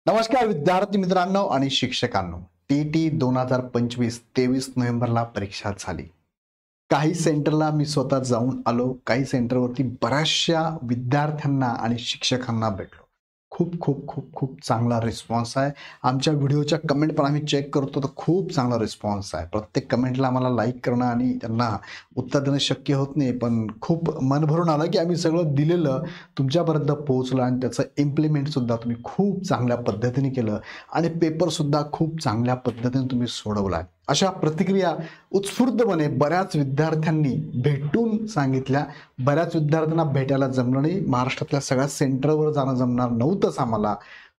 नमस्कार विद्यार्थी मित्रांनो आणि शिक्षकांनो. टी 2025 23 नोव्हेंबरला परीक्षा झाली. काही सेंटरला मी स्वतः जाऊन आलो. काही सेंटरवरती बऱ्याचशा विद्यार्थ्यांना आणि शिक्षकांना भेटलो. खूप खूप खूप खूप चांगला रिस्पॉन्स आहे. आमच्या व्हिडिओच्या कमेंट पण आम्ही चेक करतो तर खूप चांगला रिस्पॉन्स आहे. प्रत्येक कमेंटला आम्हाला लाईक करणं आणि त्यांना उत्तर देणं शक्य होत नाही, पण खूप मन भरून आलं की आम्ही सगळं दिलेलं तुमच्यापर्यंत पोहोचलं आणि त्याचं इम्प्लिमेंटसुद्धा तुम्ही खूप चांगल्या पद्धतीने केलं आणि पेपरसुद्धा खूप चांगल्या पद्धतीने तुम्ही सोडवला. अशा प्रतिक्रिया उत्स्फूर्तपणे बऱ्याच विद्यार्थ्यांनी भेटून सांगितल्या. बऱ्याच विद्यार्थ्यांना भेटायला जमलं नाही. महाराष्ट्रातल्या सगळ्या सेंटरवर जाणं जमणार नव्हतंच आम्हाला.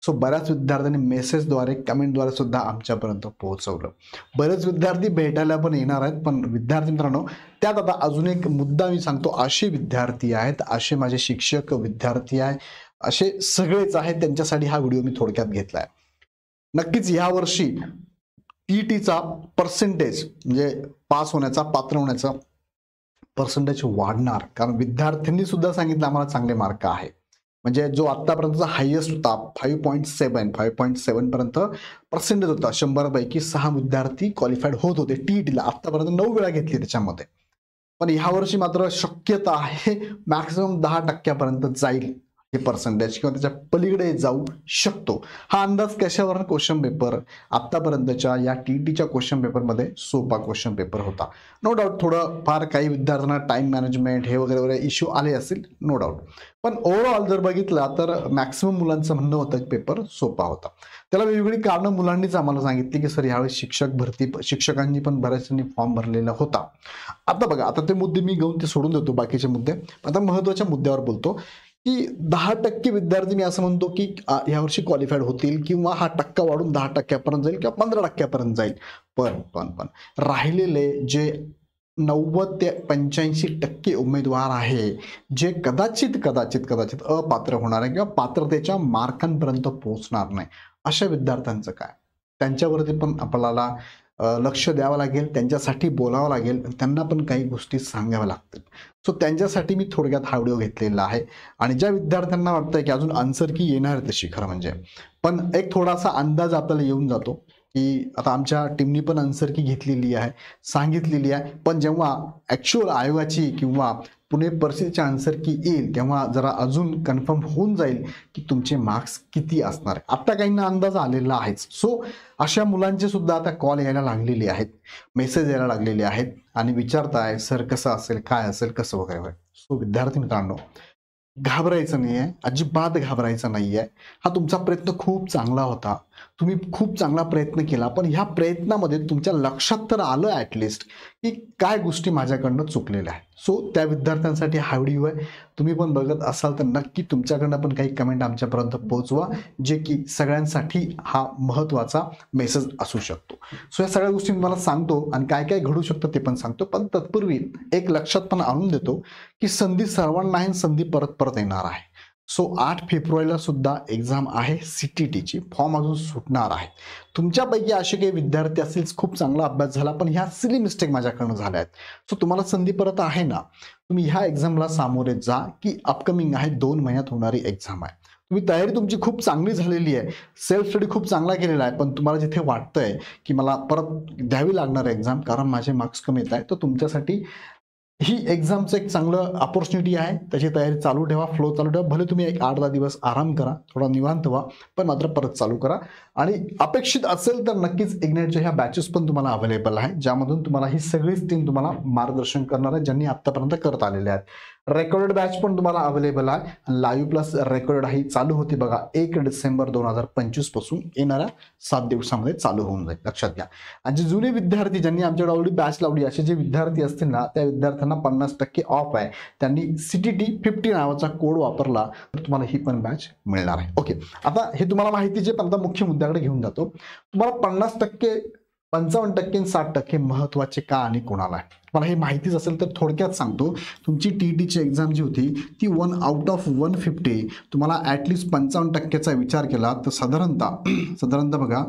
सो बऱ्याच विद्यार्थ्यांनी मेसेजद्वारे, कमेंटद्वारे सुद्धा आमच्यापर्यंत पोहोचवलं. बरेच विद्यार्थी भेटायला पण येणार आहेत. पण विद्यार्थी मित्रांनो, त्यात आता अजून एक मुद्दा मी सांगतो. असे विद्यार्थी आहेत, असे माझे शिक्षक विद्यार्थी आहेत, असे सगळेच आहेत, त्यांच्यासाठी हा व्हिडिओ मी थोडक्यात घेतलाय. नक्कीच यावर्षी टीईटीचा पर्सेंटेज म्हणजे पास होण्याचा, पात्र होण्याचा पर्सेंटेज वाढणार. कारण विद्यार्थ्यांनी सुद्धा सांगितलं आम्हाला चांगले मार्क आहे. म्हणजे जो आतापर्यंतचा हायेस्ट होता 5.7 पर्यंत पर्सेंटेज होता. 100 पैकी 6 विद्यार्थी क्वालिफाईड होत होते टीईटीला. आतापर्यंत 9 वेळा घेतली त्याच्यामध्ये. पण यावर्षी मात्र शक्यता आहे मॅक्सिमम 10% पर्यंत जाईल हे पर्सेंटेज किंवा त्याच्या पलीकडे जाऊ शकतो. हा अंदाज कशावर? क्वेश्चन पेपर आतापर्यंतच्या या टीईटीच्या क्वेश्चन पेपरमध्ये सोपा क्वेश्चन पेपर होता. नो डाऊट थोडं फार काही विद्यार्थ्यांना टाइम मॅनेजमेंट हे वगैरे वगैरे इश्यू आले असतील, नो डाऊट. पण ओव्हरऑल जर बघितला तर मॅक्सिमम मुलांचं म्हणणं होतं की पेपर सोपा होता. त्याला वेगवेगळी कारणं मुलांनीच आम्हाला सांगितली की सर यावेळी शिक्षकांनी पण बऱ्याचशांनी फॉर्म भरलेला होता. आता बघा, आता ते मुद्दे मी घेऊन ते सोडून देतो बाकीचे मुद्दे. आता महत्त्वाच्या मुद्द्यावर बोलतो की 10% विद्यार्थी मी असं म्हणतो की यावर्षी क्वालिफाईड होतील किंवा हा टक्का वाढून 10% पर्यंत जाईल किंवा 15% पर्यंत जाईल. पण राहिलेले जे 90 ते 85% उमेदवार आहे, जे कदाचित अपात्र होणार आहे किंवा पात्रतेच्या मार्कांपर्यंत पोहोचणार नाही, अशा विद्यार्थ्यांचं काय? त्यांच्यावरती पण आपल्याला लक्ष द्यावं लागेल, त्यांच्यासाठी बोलावं लागेल, त्यांना पण काही गोष्टी सांगाव्या लागतील. सो त्यांच्यासाठी मी थोडक्यात हा व्हिडिओ घेतलेला आहे. आणि ज्या विद्यार्थ्यांना वाटतंय की अजून आन्सर की येणार आहे तशी खरं म्हणजे, पण एक थोडासा अंदाज आपल्याला येऊन जातो की आता आमच्या टीमनी पण आन्सर की घेतलेली आहे, सांगितलेली आहे. पण जेव्हा ॲक्च्युअल आयोगाची किंवा पुणे परिषदेची आन्सर की येईल तेव्हा जरा अजून कन्फर्म होऊन जाईल की तुमचे मार्क्स किती असणार आहे. आता काहींना अंदाज आलेला आहेच. सो अशा मुलांचे सुद्धा आता कॉल यायला लागलेले आहेत, मेसेज यायला लागलेले आहेत आणि विचारताय सर कसं असेल, काय असेल, कसं वगैरे. सो विद्यार्थी मित्रांनो, घाबरायचं नाही आहे, अजिबात घाबरायचं नाही आहे. हा तुमचा प्रयत्न खूप चांगला होता. तुम्ही खूप चांगला प्रयत्न केला. पण ह्या प्रयत्नामध्ये तुमच्या लक्षात तर आलं ॲटलिस्ट की काय गोष्टी माझ्याकडनं चुकलेल्या आहेत. सो त्या विद्यार्थ्यांसाठी हा व्हिडिओ आहे. तुम्ही पण बघत असाल तर नक्की तुमच्याकडनं पण काही कमेंट आमच्यापर्यंत पोहोचवा, जे की सगळ्यांसाठी हा महत्त्वाचा मेसेज असू शकतो. सो या सगळ्या गोष्टी मी मला सांगतो आणि काय काय घडू शकतं ते पण सांगतो. पण तत्पूर्वी एक लक्षात पण आणून देतो की संधी सर्वांना आहे, संधी परत परत येणार आहे. सो 8 फेब्रुवारीला सुद्धा एक्झाम आहे सीटीटीची. फॉर्म अजून सुटणार आहे. तुमच्यापैकी असे काही विद्यार्थी असतील खूप चांगला अभ्यास झाला पण ह्या सिली मिस्टेक माझ्याकडनं झाल्या आहेत. सो तुम्हाला संधी परत आहे ना, तुम्ही ह्या एक्झामला सामोरे जा की अपकमिंग आहे, 2 महिन्यात होणारी एक्झाम आहे. तुम्ही तयारी तुमची खूप चांगली झालेली आहे, सेल्फ स्टडी खूप चांगला केलेला आहे. पण तुम्हाला जिथे वाटतंय की मला परत द्यावी लागणार आहे एक्झाम कारण माझे मार्क्स कमी येत आहेत, तर तुमच्यासाठी ही एक्झामचं एक चांगलं अपॉर्च्युनिटी आहे. त्याची तयारी चालू ठेवा, फ्लो चालू ठेवा. भले तुम्ही एक 8-10 दिवस आराम करा, थोडा निवांत व्हा, पण मात्र परत चालू करा. आणि अपेक्षित असेल तर नक्कीच इग्नाइटच्या ह्या बॅचेस पण तुम्हाला अवेलेबल आहे, ज्यामधून तुम्हाला ही सगळीच टीम तुम्हाला मार्गदर्शन करणार आहे, ज्यांनी आत्तापर्यंत करत आलेले आहेत. रेकॉर्डेड बॅच पण तुम्हाला अवेलेबल आहे. लाईव्ह प्लस रेकॉर्डेड ही चालू होती बघा 1 डिसेंबर 2025 पासून येणाऱ्या 7 दिवसामध्ये चालू होऊन जाईल, लक्षात घ्या. आणि जे जुने विद्यार्थी ज्यांनी आमच्याकडे ऑलरेडी बॅच लावली असे जे विद्यार्थी असतील ना, त्या विद्यार्थ्यांना 50% ऑफ आहे. त्यांनी CTT 50 नावाचा कोड वापरला तर तुम्हाला ही पण बॅच मिळणार आहे. ओके, आता हे तुम्हाला माहितीचे पण आता मुख्य मुद्द्याकडे घेऊन जातो. तुम्हाला 50%, 55% आणि 60% महत्वाचे का आणि कोणाला आहे? मला हे माहितीच असेल तर थोडक्यात सांगतो. तुमची टीईटीची एक्झाम जी होती ती 1 आउट ऑफ 150 तुम्हाला ॲटलिस्ट 55%चा विचार केला तर साधारणतः बघा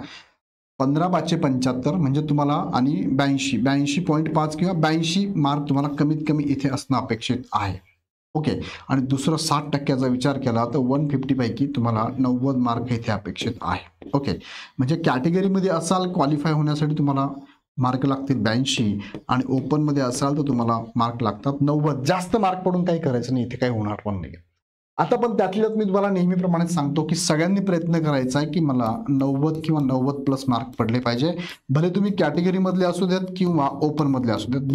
15/75 म्हणजे तुम्हाला आणि 82.5 किंवा 82 मार्क तुम्हाला कमीत कमी इथे असणं अपेक्षित आहे. ओके. आणि दुसरं 60% विचार केला तर 150 पैकी तुम्हाला 90 मार्क इथे अपेक्षित आहे. ओके. म्हणजे कॅटेगरीमध्ये असाल क्वालिफाय होण्यासाठी तुम्हाला मार्क लागतील 82 आणि ओपनमध्ये असाल तर तुम्हाला मार्क लागतात 90. जास्त मार्क पडून काही करायचं नाही, इथे काही होणार पण नाही. आता पण त्यातल्यात मी तुम्हाला नेहमीप्रमाणे सांगतो की सगळ्यांनी प्रयत्न करायचा आहे की मला 90 किंवा 90+ मार्क पडले पाहिजे. भले तुम्ही कॅटेगरीमधले असू देत किंवा ओपनमधले असू देत,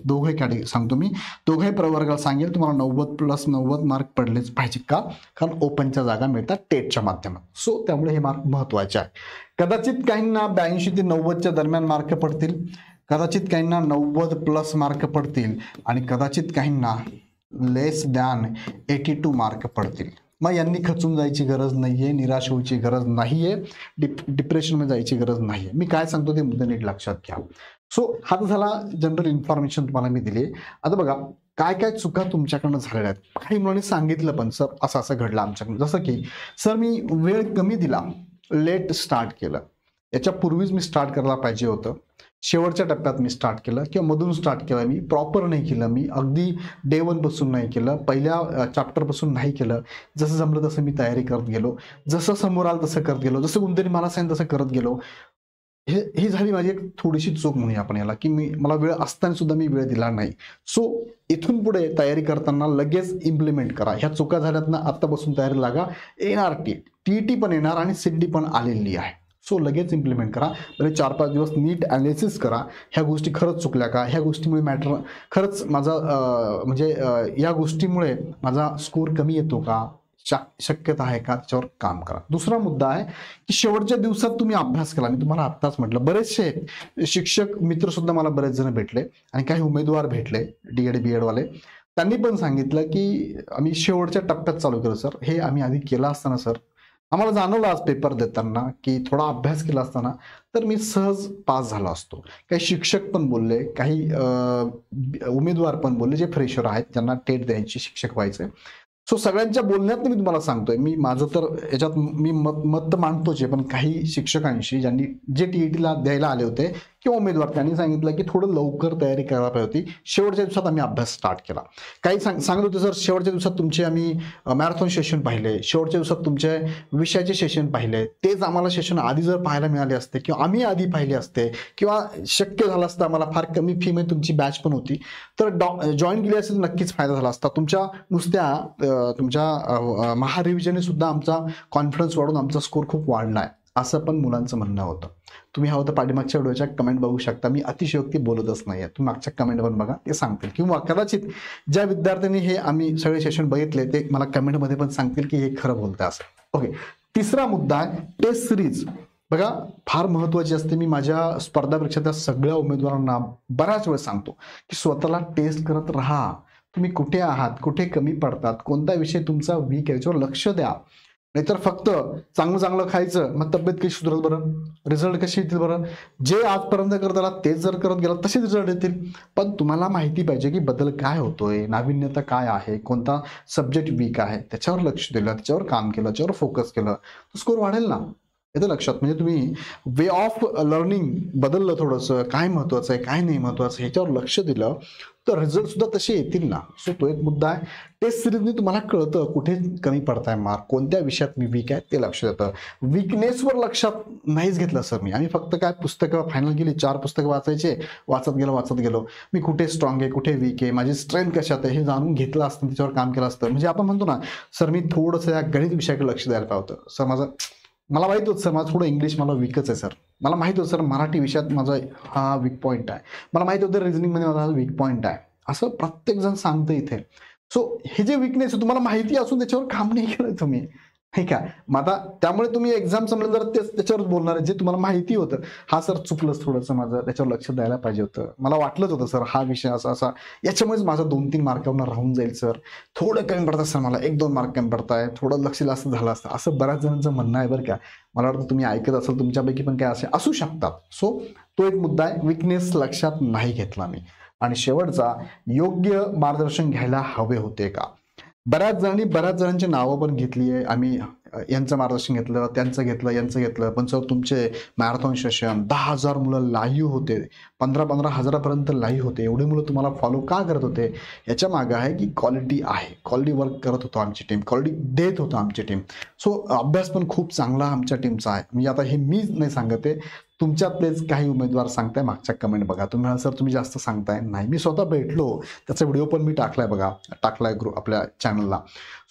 दोघंही कॅटेगरी सांगतो मी, दोघंही प्रवर्गाला सांगेल तुम्हाला 90+90 मार्क पडलेच पाहिजे. का? कारण ओपनच्या जागा मिळतात टेटच्या माध्यमातून. सो त्यामुळे हे मार्क महत्वाचे आहे. कदाचित काहींना 82 ते 90च्या दरम्यान मार्क पडतील, कदाचित काहींना 90+ मार्क पडतील आणि कदाचित काहींना लेस दॅन 82 मार्क पडतील. मग यांनी खचून जायची गरज नाहीये, निराश व्हायची गरज नाहीये, डिप्रेशनमध्ये जायची गरज नाहीये. मी काय सांगतो ते मुद्दे नीट लक्षात घ्या. सो हा तर झाला जनरल इन्फॉर्मेशन तुम्हाला मी दिली. आता बघा काय काय चुका तुमच्याकडनं झालेल्या आहेत. काही मुलांनी सांगितलं पण सर असं असं घडलं आमच्याकडून, जसं की सर मी वेळ कमी दिला, लेट स्टार्ट केलं, याच्या पूर्वीच मी स्टार्ट करायला पाहिजे होतं, शेवटच्या टप्प्यात मी स्टार्ट केलं किंवा मधून स्टार्ट केलं, मी प्रॉपर नाही केलं, मी अगदी डे 1 पासून नाही केलं, पहिल्या चॅप्टर पासून नाही केलं, जसं जमलं तसं मी तयारी करत गेलो, जसं समोर आलं तसं करत गेलो, जसं कोणतरी मला सांगितलं तसं करत गेलो. ही झाली माझी एक थोडीशी चूक म्हणूया आपण याला, की मला वेळ असताना सुद्धा मी वेळ दिला नाही. सो इथून पुढे तयारी करताना लगेच इम्प्लिमेंट करा. ह्या चुका झाल्यात ना, आत्तापासून तयारी लागा. येणार टीईटी पण येणार आणि सिड्डी पण आलेली आहे. सो लगेच इम्प्लिमेंट करा. म्हणजे 4-5 दिवस नीट ॲनालिसिस करा, ह्या गोष्टी खरंच चुकल्या का, ह्या गोष्टीमुळे मॅटर खरंच माझा या गोष्टीमुळे माझा स्कोर कमी येतो का, शक्यता आहे का, त्याच्यावर काम करा. दुसरा मुद्दा आहे की शेवटच्या दिवसात तुम्ही अभ्यास केला. मी तुम्हाला आत्ताच म्हटलं, बरेचसे शिक्षक मित्र सुद्धा मला बरेच जण भेटले आणि काही उमेदवार भेटले DED BED वाले, त्यांनी पण सांगितलं की आम्ही शेवटच्या टप्प्यात चालू केलं सर, हे आम्ही आधी केलं असताना सर आम्हाला जाणवलं आज पेपर देताना की थोडा अभ्यास केला असताना तर मी सहज पास झालो असतो. काही शिक्षक पण बोलले, काही उमेदवार पण बोलले जे फ्रेशर आहेत, ज्यांना टेट द्यायची, शिक्षक व्हायचे. सो सगळ्यांच्या बोलण्यात मी तुम्हाला सांगतोय, मी माझं तर याच्यात मी मत मांडतोच आहे, पण काही शिक्षकांशी ज्यांनी जे TETला द्यायला आले होते किंवा उमेदवार, त्यांनी सांगितलं की थोडं लवकर तयारी करायला पाहिजे होती. शेवटच्या दिवसात आम्ही अभ्यास स्टार्ट केला. काही सांगत होते सर शेवटच्या दिवसात तुमचे आम्ही मॅरेथॉन सेशन पाहिले, शेवटच्या दिवसात तुमचे विषयाचे सेशन पाहिले, तेच आम्हाला सेशन आधी जर पाहायला मिळाले असते किंवा आम्ही आधी पाहिले असते किंवा शक्य झालं असतं, आम्हाला फार कमी फी मध्ये तुमची बॅच पण होती तर जॉईन केली असेल नक्कीच फायदा झाला असता. तुमच्या महारिव्हिजनने सुद्धा आमचा कॉन्फिडन्स वाढून आमचा स्कोर खूप वाढला आहे, असं पण मुलांचं म्हणणं होतं. तुम्ही हवं तर पाठीमागच्या व्हिडिओच्या कमेंट बघू शकता. मी अतिशयोक्ती बोलतच नाहीये, तुम्ही मागच्या कमेंट पण बघा, ते सांगतील. किंवा कदाचित ज्या विद्यार्थ्यांनी हे आम्ही सगळे सेशन बघितले ते मला कमेंटमध्ये पण सांगतील की हे खरं बोलतंय असं. ओके. तिसरा मुद्दा आहे टेस्ट सिरीज. बघा फार महत्वाची असते. मी माझ्या स्पर्धा परीक्षेच्या सगळ्या उमेदवारांना बऱ्याच वेळ सांगतो की स्वतःला टेस्ट करत राहा. तुम्ही कुठे आहात, कुठे कमी पडतात, कोणता विषय तुमचा वीक आहे याच्यावर लक्ष द्या. नाहीतर फक्त चांगलं खायचं, मग तब्येत कशी सुधारत बरं, रिझल्ट कसे येतील बरं. जे आजपर्यंत करत आला तेच जर करत गेला तसे रिझल्ट येतील. पण तुम्हाला माहिती पाहिजे की बदल काय होतोय, नाविन्यता काय आहे, कोणता सब्जेक्ट वीक आहे, त्याच्यावर लक्ष दिलं, त्याच्यावर काम केलं, त्याच्यावर फोकस केलं तर स्कोर वाढेल ना. येतं लक्षात. म्हणजे तुम्ही वे ऑफ लर्निंग बदललं थोडंसं, काय महत्वाचं आहे काय नाही महत्वाचं ह्याच्यावर लक्ष दिलं तर रिझल्ट सुद्धा तसे येतील ना. सो तो एक मुद्दा आहे. टेस्ट सिरीजने तुम्हाला कळतं कुठे कमी पडताय मार्क, कोणत्या विषयात मी वीक आहे ते लक्ष देतं. विकनेसवर लक्षात नाहीच घेतलं सर मी. आम्ही फक्त काय पुस्तकं फायनल केली, 4 पुस्तकं वाचायचे, वाचत गेलो. मी कुठे स्ट्रॉंग आहे, कुठे वीक आहे, माझी स्ट्रेंथ कशात आहे हे जाणून घेतलं असतं, त्याच्यावर काम केलं असतं. म्हणजे आपण म्हणतो ना सर मी थोडंसं या गणित विषयाकडे लक्ष द्यायला पाहिजे होतं सर. मला माहित होतं सर माझं थोडं इंग्लिश मला वीकच आहे सर. मला माहित होतं सर मराठी विषयात माझा हा वीक पॉईंट आहे. मला माहित होतं रिझनिंगमध्ये माझा वीक पॉईंट आहे. असं प्रत्येक जण सांगतं इथे. सो हे जे विकनेस तुम्हाला माहिती असून त्याच्यावर काम नाही केलं तुम्ही, नाही का. मग आता त्यामुळे तुम्ही एक्झाम संपलं जर त्याच्यावर बोलणार जे तुम्हाला माहिती होतं, हा सर चुकलंच थोडंसं माझं, त्याच्यावर लक्ष द्यायला पाहिजे होतं, मला वाटलंच होतं सर हा विषय असा याच्यामुळेच माझा 2-3 मार्कावरून राहून जाईल सर, थोडं कमी पडतं सर, मला 1-2 मार्क कमी पडताय, थोडं लक्ष जास्त झालं असतं, असं बऱ्याच जणांचं म्हणणं आहे बरं का. मला वाटतं तुम्ही ऐकत असाल, तुमच्यापैकी पण काय असे असू शकतात. सो तो एक मुद्दा आहे, विकनेस लक्षात नाही घेतला मी. आणि शेवटचा, योग्य मार्गदर्शन घ्यायला हवे होते का. बऱ्याच जणांची नावं पण घेतली आहे आम्ही. यांचं मार्गदर्शन घेतलं, त्यांचं घेतलं, यांचं घेतलं, पण सर तुमचे मॅरेथॉन सेशन 10,000 मुलं लाईव्ह होते, 15-15 हजारापर्यंत लाईव्ह होते, एवढी मुलं तुम्हाला फॉलो का करत होते? याच्या मागं आहे की क्वालिटी आहे, क्वालिटी वर्क करत होतो आमची टीम, क्वालिटी देत होतो आमची टीम. सो अभ्यास पण खूप चांगला आमच्या टीमचा आहे. म्हणजे आता हे मीच नाही सांगत आहे, तुमच्यातलेच काही उमेदवार सांगताय. मागच्या कमेंट बघा. तुम्ही म्हणाल सर तुम्ही जास्त सांगताय. नाही, मी स्वतः भेटलो, त्याचा व्हिडिओ पण मी टाकलाय बघा, टाकलाय ग्रुप आपल्या चॅनलला.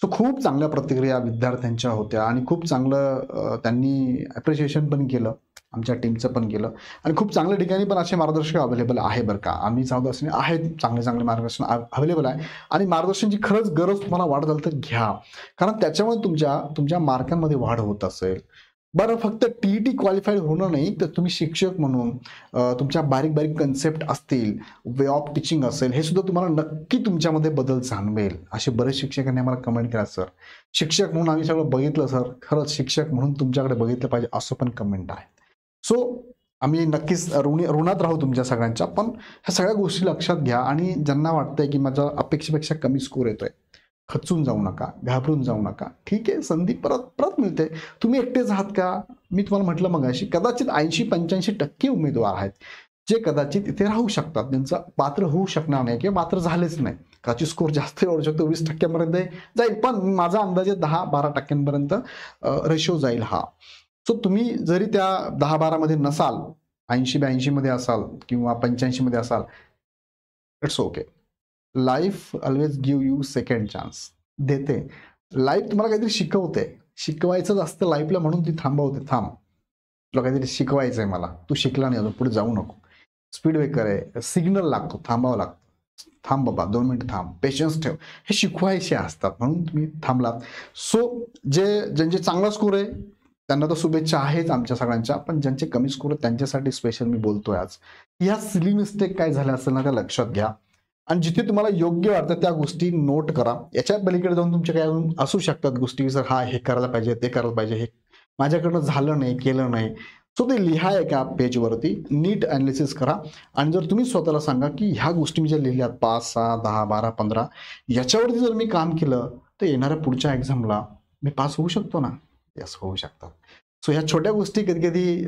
सो खूप चांगल्या प्रतिक्रिया विद्यार्थ्यांच्या होत्या आणि खूप चांगलं त्यांनी ॲप्रिशिएशन पण केलं, आमच्या टीमचं पण केलं आणि खूप चांगल्या ठिकाणी पण असे मार्गदर्शक अवेलेबल आहे बरं का. आम्ही सांगतो असे आहेत चांगले मार्गदर्शन अवेलेबल आहे आणि मार्गदर्शनची खरंच गरज तुम्हाला वाटत असेल तर घ्या, कारण त्याच्यामुळे तुमच्या मार्कांमध्ये वाढ होत असेल. बरं, फक्त TET क्वालिफाईड होणं नाही, तर तुम्ही शिक्षक म्हणून तुमच्या बारीक बारीक कन्सेप्ट असतील, वे ऑफ टीचिंग असेल, हे सुद्धा तुम्हाला नक्की तुमच्यामध्ये बदल जाणवेल. असे बरेच शिक्षकांनी आम्हाला कमेंट केला, सर शिक्षक म्हणून आम्ही सगळं बघितलं सर, खरंच शिक्षक म्हणून तुमच्याकडे बघितलं पाहिजे, असं पण कमेंट आहे. सो आम्ही नक्कीच ऋणात राहू तुमच्या सगळ्यांच्या. पण ह्या सगळ्या गोष्टी लक्षात घ्या आणि ज्यांना वाटतंय की माझ्या अपेक्षेपेक्षा कमी स्कोर येतोय, खचून जाऊ नका, घाबरून जाऊ नका. ठीक आहे, संधी परत मिळते. तुम्ही एकटेच आहात का? मी तुम्हाला म्हटलं मगाशी, कदाचित 80-85% उमेदवार आहेत जे कदाचित इथे राहू शकतात, त्यांचं पात्र होऊ शकणार नाही किंवा पात्र झालेच नाही. कदाचित स्कोर जास्त वाढू शकतो, 20% जाईल, पण माझा अंदाजे 10-12% रेशो जाईल हा. सो तुम्ही जरी त्या 10-12 मध्ये नसाल, 80-82 मध्ये असाल किंवा 85 मध्ये असाल, it's okay. Life always give you second chance देते. लाईफ तुम्हाला काहीतरी शिकवते, शिकवायचंच असतं लाईफला, म्हणून ती थांबवते. थांब, तुला काहीतरी शिकवायचं आहे मला, तू शिकला नाही अजून, पुढे जाऊ नको. स्पीड ब्रेकर आहे, सिग्नल लागतो, थांबावं लागतं. थांब बाबा, 2 मिनिटं थांब, पेशन्स ठेव, हे शिकवायचे असतात, म्हणून तुम्ही थांबलात. सो ज्यांचे चांगला स्कोर आहे त्यांना तर शुभेच्छा आहेच आमच्या सगळ्यांच्या, पण ज्यांचे कमी स्कोर आहेत त्यांच्यासाठी स्पेशल मी बोलतोय आज. ह्या सिली मिस्टेक काय झाल्या असेल ना, त्या लक्षात घ्या आणि जिथे तुम्हाला योग्य वाटतं त्या गोष्टी नोट करा. याच्या पलीकडे जाऊन तुमच्या काय असू शकतात गोष्टी, सर हा हे करायला पाहिजे, ते करायला पाहिजे, हे माझ्याकडनं झालं नाही, केलं नाही. सो ते लिहा एका पेजवरती, नीट ॲनालिसिस करा आणि जर तुम्ही स्वतःला सांगा की ह्या गोष्टी मी ज्या लिहिल्यात 5, 6, 10, 12, 15 याच्यावरती जर मी काम केलं तर येणाऱ्या पुढच्या एक्झामला मी पास होऊ शकतो ना. यस, होऊ शकतात. सो ह्या छोट्या गोष्टी कधी कधी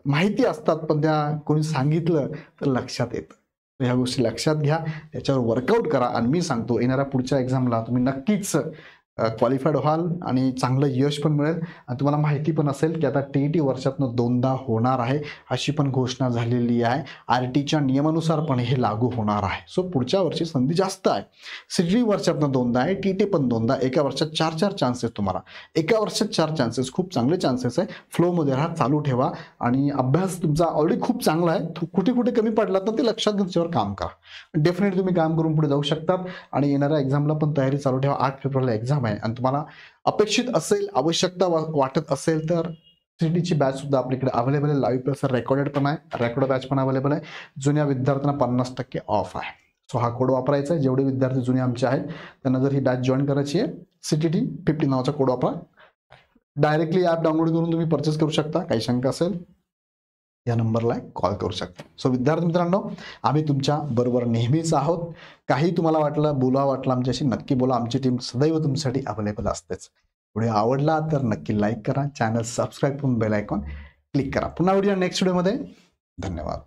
माहिती असतात, पण त्या कोणी सांगितलं तर लक्षात येतं. ह्या गोष्टी लक्षात घ्या, त्याच्यावर वर्कआउट करा आणि मी सांगतो येणाऱ्या पुढच्या एक्झामला तुम्ही नक्कीच क्वालिफाईड व्हाल आणि चांगलं यश पण मिळेल. आणि तुम्हाला माहिती पण असेल की आता TET वर्षातनं 2दा होणार आहे, अशी पण घोषणा झालेली आहे. RTच्या नियमानुसार पण हे लागू होणार आहे. सो पुढच्या वर्षी संधी जास्त आहे. CET वर्षातनं 2दा आहे, TET पण 2दा. एका वर्षात 4 चान्सेस तुम्हाला, एका वर्षात 4 चान्सेस, खूप चांगले चान्सेस आहे. फ्लोमध्ये राहा, चालू ठेवा आणि अभ्यास तुमचा ऑलरेडी खूप चांगला आहे. कुठे कुठे कमी पडलात ना ते लक्षात घेऊन त्याच्यावर काम करा. डेफिनेटली तुम्ही काम करून पुढे जाऊ शकतात आणि येणाऱ्या एक्झामला पण तयारी चालू ठेवा. 8 फेब्रुवारीला एक्झाम आहे आणि तुम्हाला अपेक्षित असेल, आवश्यकता वाटत असेल तर CETची बॅच सुद्धा आपल्याकडे अवेलेबल आहे. लाईव्ह प्लस रेकॉर्डेड पण आहे, रेकॉर्ड बॅच पण अवेलेबल आहे. जुन्या विद्यार्थ्यांना 50% ऑफ आहे. सो हा कोड वापरायचा आहे. जेवढे विद्यार्थी जुने आमचे आहेत त्यांना जर ही बॅच जॉईन करायची आहे, CET50 नावाचा कोड वापरा. डायरेक्टली ॲप डाउनलोड करून तुम्ही परचेस करू शकता. काही शंका असेल या नंबरला कॉल करू शकता. सो विद्यार्थी मित्रांनो, आम्ही तुमच्या बरोबर नेहमीच आहोत. काही तुम्हाला वाटलं आमच्याशी, नक्की बोला. आमची टीम सदैव तुमच्यासाठी अवेलेबल असतेच. व्हिडिओ आवडला तर नक्की लाईक करा, चॅनल सबस्क्राईब करून बेल आयकॉन क्लिक करा. पुन्हा व्हिडिओ नेक्स्ट व्हिडिओमध्ये. धन्यवाद.